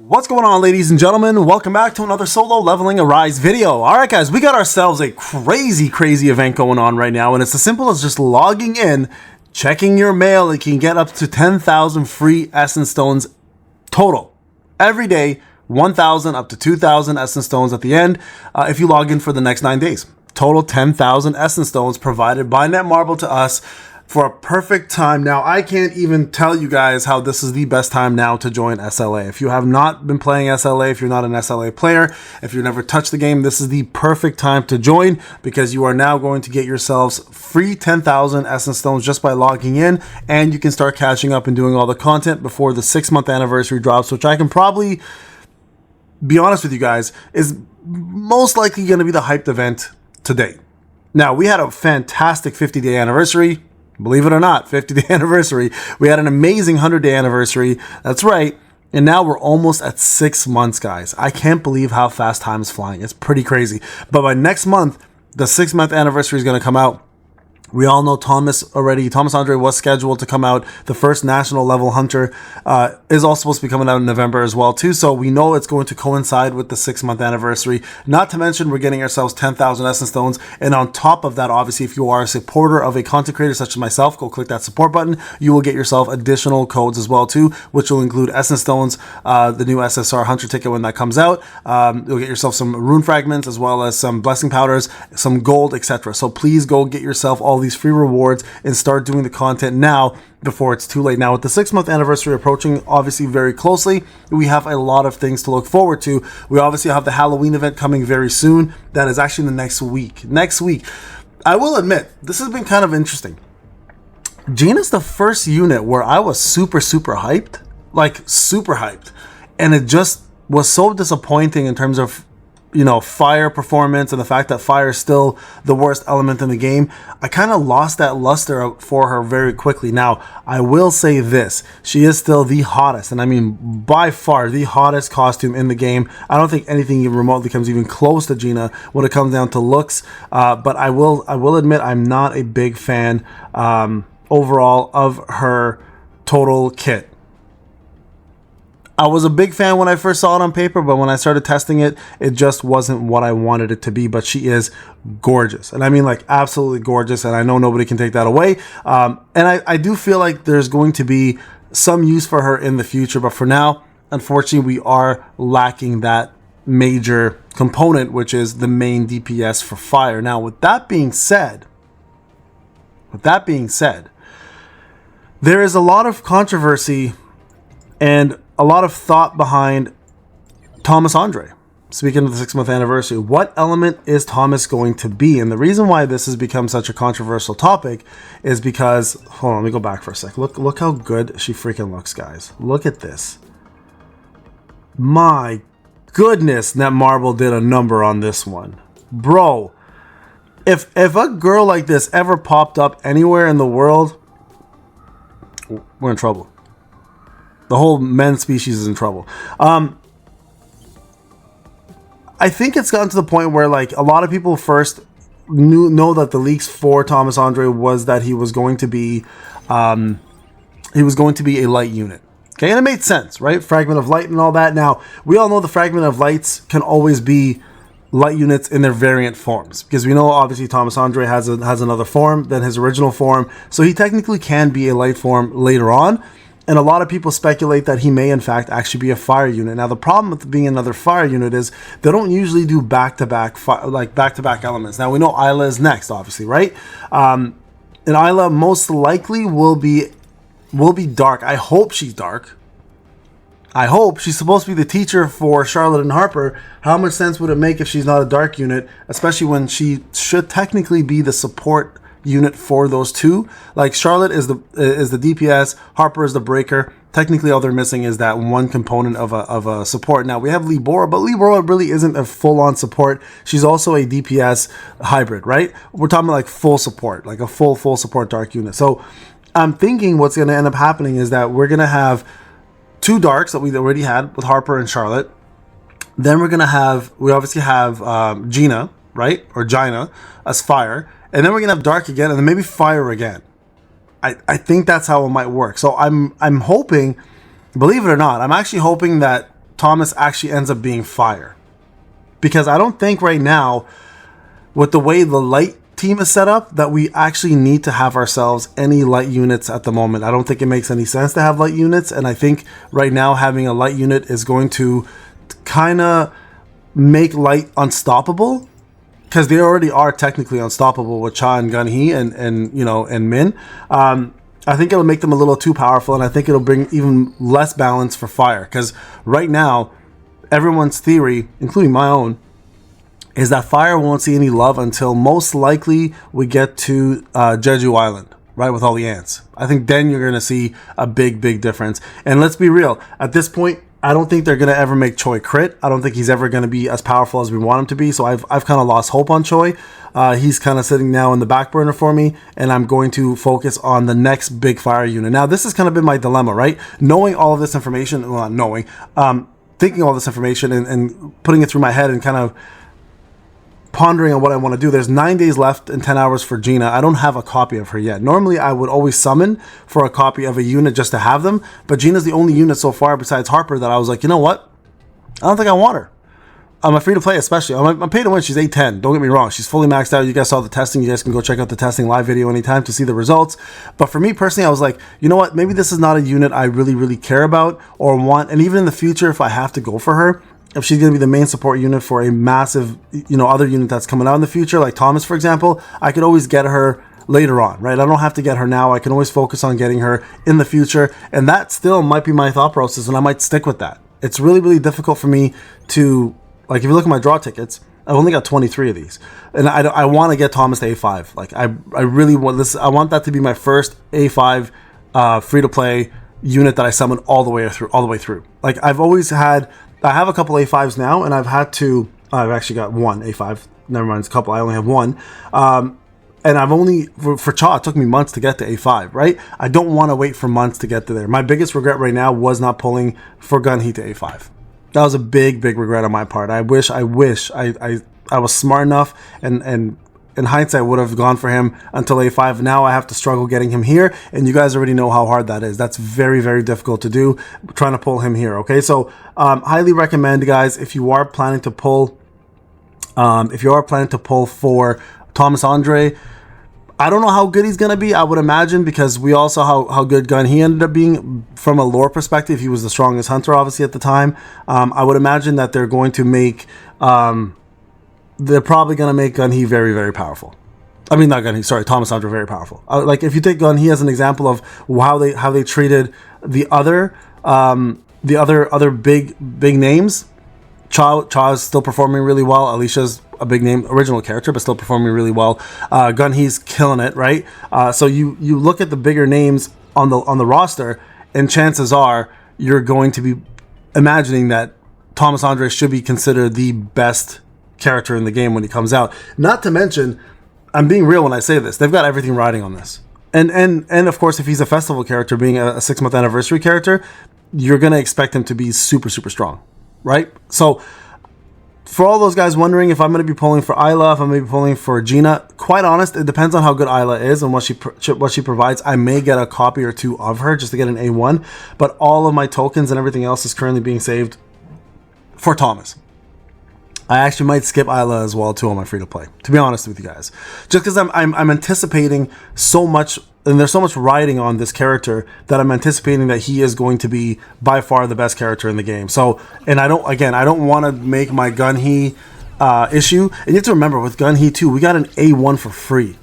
What's going on, ladies and gentlemen? Welcome back to another solo leveling Arise video. Alright guys, we got ourselves a crazy event going on right now, and it's as simple as just logging in, checking your mail. It can get up to 10,000 free Essence Stones total. Every day, 1,000 up to 2,000 Essence Stones at the end if you log in for the next 9 days. Total 10,000 Essence Stones provided by Netmarble to us for a perfect time. Now, I can't even tell you guys how this is the best time now to join SLA. If you have not been playing SLA, if you're not an SLA player, if you've never touched the game, this is the perfect time to join because you are now going to get yourselves free 10,000 Essence Stones just by logging in, and you can start catching up and doing all the content before the 6-month anniversary drops, which I can probably be honest with you guys is most likely going to be the hyped event to date. Now, we had a fantastic 50-day anniversary. Believe it or not, 50-day anniversary. We had an amazing 100-day anniversary. That's right. And now we're almost at 6 months, guys. I can't believe how fast time is flying. It's pretty crazy. But by next month, the 6-month anniversary is going to come out. We all know Thomas Andre was scheduled to come out. The first national level hunter is also supposed to be coming out in November as well too. So we know it's going to coincide with the 6-month anniversary. Not to mention we're getting ourselves 10,000 Essence Stones. And on top of that, obviously, if you are a supporter of a content creator such as myself, go click that support button. You will get yourself additional codes as well too, which will include Essence Stones, the new SSR Hunter ticket when that comes out. You'll get yourself some rune fragments as well as some blessing powders, some gold, etc. So please go get yourself all these free rewards and start doing the content now before it's too late. Now, with the 6-month anniversary approaching obviously very closely, we have a lot of things to look forward to. We obviously have the Halloween event coming very soon. That is actually the next week. I will admit, this has been kind of interesting. Gina's the first unit where I was super hyped, like super hyped, and it just was so disappointing in terms of, you know, fire performance and the fact that fire is still the worst element in the game. I kind of lost that luster for her very quickly. Now, I will say this. She is still the hottest, and I mean by far the hottest costume in the game. I don't think anything even remotely comes even close to Gina when it comes down to looks. But I will admit I'm not a big fan overall of her total kit. I was a big fan when I first saw it on paper, but when I started testing it, it just wasn't what I wanted it to be. But she is gorgeous. And I mean, like, absolutely gorgeous. And I know nobody can take that away. And I do feel like there's going to be some use for her in the future. But for now, unfortunately, we are lacking that major component, which is the main DPS for fire. Now, with that being said, there is a lot of controversy and a lot of thought behind Thomas Andre. Speaking of the 6-month anniversary, what element is Thomas going to be? And the reason why this has become such a controversial topic is because, hold on, let me go back for a sec. Look how good she freaking looks, guys. Look at this. My goodness, Netmarble did a number on this one. Bro, if a girl like this ever popped up anywhere in the world, we're in trouble. The whole men's species is in trouble. I think it's gotten to the point where, like, a lot of people first know that the leaks for Thomas Andre was that he was going to be a light unit. Okay, and it made sense, right? Fragment of light and all that. Now, we all know the fragment of lights can always be light units in their variant forms, because we know obviously Thomas Andre has another form than his original form, so he technically can be a light form later on. And a lot of people speculate that he may, in fact, actually be a fire unit. Now, the problem with being another fire unit is they don't usually do back-to-back elements. Now, we know Isla is next, obviously, right? And Isla most likely will be dark. I hope she's dark. I hope she's supposed to be the teacher for Charlotte and Harper. How much sense would it make if she's not a dark unit, especially when she should technically be the support unit for those two? Like, Charlotte is the DPS, Harper is the breaker. Technically, all they're missing is that one component of a support. Now, we have Libora, but Libora really isn't a full-on support. She's also a DPS hybrid, right? We're talking about like full support, like a full support dark unit. So I'm thinking what's going to end up happening is that we're going to have 2 darks that we already had with Harper and Charlotte. Then we obviously have Gina, right? Or Gina as fire. And then we're gonna have dark again, and then maybe fire again. I think that's how it might work. So I'm hoping, believe it or not, I'm actually hoping that Thomas actually ends up being fire. Because I don't think right now, with the way the light team is set up, that we actually need to have ourselves any light units at the moment. I don't think it makes any sense to have light units, and I think right now having a light unit is going to kind of make light unstoppable, because they already are technically unstoppable with Cha and Gun He and you know, and Min. I think it'll make them a little too powerful, and I think it'll bring even less balance for fire, because right now everyone's theory, including my own, is that fire won't see any love until most likely we get to Jeju Island, right, with all the ants. I think then you're going to see a big difference. And let's be real, at this point, I don't think they're going to ever make Choi crit. I don't think he's ever going to be as powerful as we want him to be, so I've kind of lost hope on Choi. He's kind of sitting now in the back burner for me, and I'm going to focus on the next big fire unit. Now, this has kind of been my dilemma, right? Knowing all of this information, well, not knowing, thinking all this information and putting it through my head and kind of pondering on what I want to do. There's 9 days left and 10 hours for Gina. I don't have a copy of her yet. Normally, I would always summon for a copy of a unit just to have them, but Gina's the only unit so far besides Harper that I was like, you know what? I don't think I want her. I'm a free to play, especially. I'm pay to win. She's 810. Don't get me wrong. She's fully maxed out. You guys saw the testing. You guys can go check out the testing live video anytime to see the results. But for me personally, I was like, you know what? Maybe this is not a unit I really care about or want. And even in the future, if I have to go for her, if she's going to be the main support unit for a massive, you know, other unit that's coming out in the future, like Thomas, for example, I could always get her later on, right? I don't have to get her now. I can always focus on getting her in the future. And that still might be my thought process, and I might stick with that. It's really difficult for me to, like, if you look at my draw tickets, I've only got 23 of these. And I want to get Thomas to A5. Like, I really want this. I want that to be my first A5 free-to-play unit that I summon all the way through. Like, I have a couple A5s now, and I've actually got one A5. Never mind, it's a couple. I only have one. And I've only, for Cha, it took me months to get to A5, right? I don't want to wait for months to get to there. My biggest regret right now was not pulling for Gun He to A5. That was a big regret on my part. I wish I was smart enough, and in hindsight would have gone for him until A5. Now I have to struggle getting him here, and you guys already know how hard that is. That's very difficult to do, trying to pull him here. Okay, so highly recommend, guys, if you are planning to pull for Thomas Andre. I don't know how good he's going to be, I would imagine, because we all saw how good Gun He ended up being from a lore perspective. He was the strongest hunter, obviously, at the time. I would imagine that they're going to make... they're probably going to make Gun He very powerful. I mean, not Gun He, sorry, Thomas Andre very powerful. Like, if you take Gun He as an example of how they treated the other big names, Cha is still performing really well. Alicia's a big name, original character, but still performing really well. Gun He's killing it, right? So you look at the bigger names on the roster, and chances are you're going to be imagining that Thomas Andre should be considered the best character in the game when he comes out. Not to mention, I'm being real when I say this, they've got everything riding on this. And of course, if he's a festival character, being a 6-month anniversary character, you're going to expect him to be super strong, right? So for all those guys wondering if I'm going to be pulling for Isla, if I'm going to be pulling for Gina, quite honest, it depends on how good Isla is and what she provides. I may get a copy or two of her just to get an A1, but all of my tokens and everything else is currently being saved for Thomas. I actually might skip Isla as well too on my free to play, to be honest with you guys, just because I'm anticipating so much, and there's so much riding on this character that I'm anticipating that he is going to be by far the best character in the game. So, and I don't want to make my Gun He issue. And you have to remember, with Gun He too, we got an A1 for free,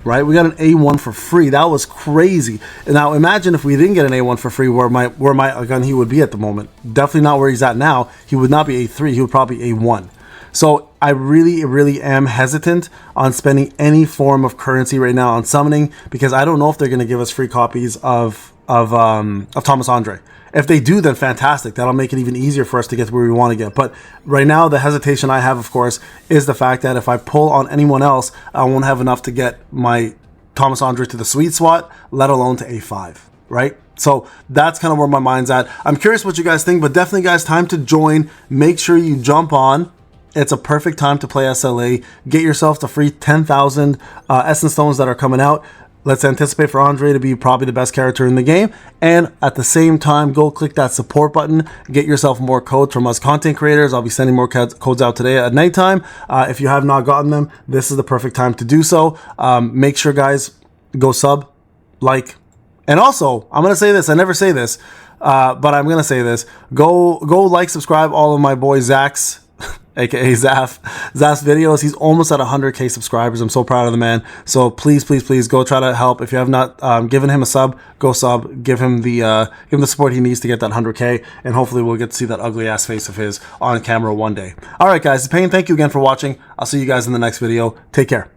right? We got an A1 for free. That was crazy. And now imagine if we didn't get an A1 for free, where my Gun He would be at the moment. Definitely not where he's at now. He would not be A3. He would probably be A1. So I really am hesitant on spending any form of currency right now on summoning, because I don't know if they're going to give us free copies of Thomas Andre. If they do, then fantastic. That'll make it even easier for us to get to where we want to get. But right now, the hesitation I have, of course, is the fact that if I pull on anyone else, I won't have enough to get my Thomas Andre to the sweet spot, let alone to A5, right? So that's kind of where my mind's at. I'm curious what you guys think, but definitely, guys, time to join. Make sure you jump on. It's a perfect time to play SLA. Get yourself the free 10,000 Essence Stones that are coming out. Let's anticipate for Andre to be probably the best character in the game. And at the same time, go click that support button. Get yourself more codes from us content creators. I'll be sending more codes out today at nighttime. If you have not gotten them, this is the perfect time to do so. Make sure, guys, go sub, like, and also, I'm going to say this. I never say this, but I'm going to say this. Go like, subscribe all of my boy Zach's, aka Zaf's videos. He's almost at 100k subscribers. I'm so proud of the man. So please go try to help. If you have not given him a sub, go sub. Give him the support he needs to get that 100k, and hopefully we'll get to see that ugly ass face of his on camera one day. All right, guys, it's Payne. Thank you again for watching. I'll see you guys in the next video. Take care.